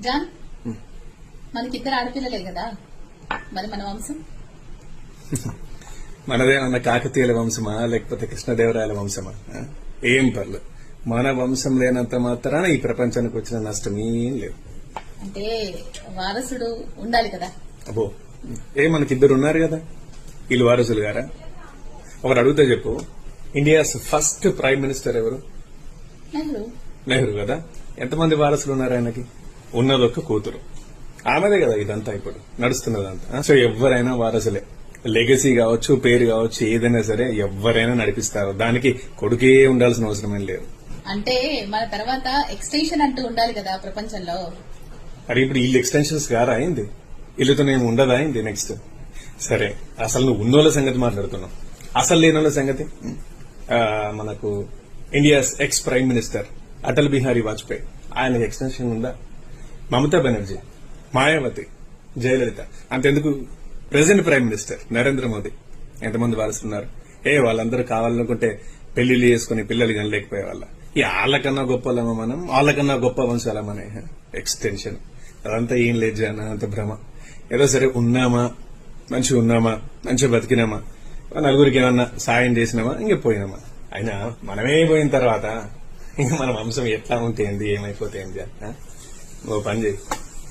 John మనకిద్దరు ఆడపిల్లలే కదా, మరి మన వంశం మనదేమన్నా కాకతీయుల వంశమా లేకపోతే కృష్ణదేవరాయల వంశమా? ఏం పర్లేదు, మన వంశం లేనంత మాత్రాన ఈ ప్రపంచానికి వచ్చిన నష్టం ఏం లేదు. అంటే వారసుడు ఉండాలి కదా. అబ్బో, మనకిద్దరు ఉన్నారు కదా, వీళ్ళు వారసులు గారా? ఒకరు అడుగుతా చెప్పు, ఇండియాస్ ఫస్ట్ ప్రైమ్ మినిస్టర్ ఎవరు? నెహ్రూ కదా. ఎంతమంది వారసులు ఉన్నారు ఆయనకి? ఉన్నదొక్క కూతురు, ఆమెదే కదా ఇదంతా ఇప్పుడు నడుస్తున్నదంతా. సో ఎవరైనా వారసులే. లెగసీ కావచ్చు, పేరు కావచ్చు, ఏదైనా సరే ఎవరైనా నడిపిస్తారు. దానికి కొడుకే ఉండాల్సిన అవసరం ఏం లేదు. అంటే మన తర్వాత ఎక్స్టెన్షన్ అంటూ ఉండాలి కదా ప్రపంచంలో. అరే ఇప్పుడు వీళ్ళు ఎక్స్టెన్షన్స్ గారా అయింది, వీళ్ళతోనేమి ఉండదా అయింది నెక్స్ట్. సరే, అసలు నువ్వు ఉన్నోళ్ళ సంగతి మాట్లాడుతున్నావు, అసలు లేనోళ్ళ సంగతి. మనకు India's X prime minister Atal Bihari Vajpayee, ఆయనకి ఎక్స్టెన్షన్ ఉందా? మమతా బెనర్జీ, మాయావతి, జయలలిత, అంతెందుకు president prime minister Narendra Modi, ఎంతమంది వారసులున్నారు? వాళ్ళందరూ కావాలనుకుంటే పెళ్లిళ్ళు చేసుకుని పిల్లలు కనలేకపోయే వాళ్ళ. వాళ్ళకన్నా గొప్పలమా మనం? వాళ్ళకన్నా గొప్ప వంశాలమనే ఎక్స్టెన్షన్ అదంతా ఏం లేదు జన, అంత భ్రమ. ఏదో సరే ఉన్నామా, మంచిగా ఉన్నామా, మంచిగా బతికినామా, నలుగురికి ఏమన్నా సాయం చేసినామా, ఇంక పోయినామా. అయినా మనమే పోయిన తర్వాత ఇంక మన వంశం ఎట్లా ఉంటే ఏంది, ఏమైపోతే ఏంది? ఓ పని చేయి,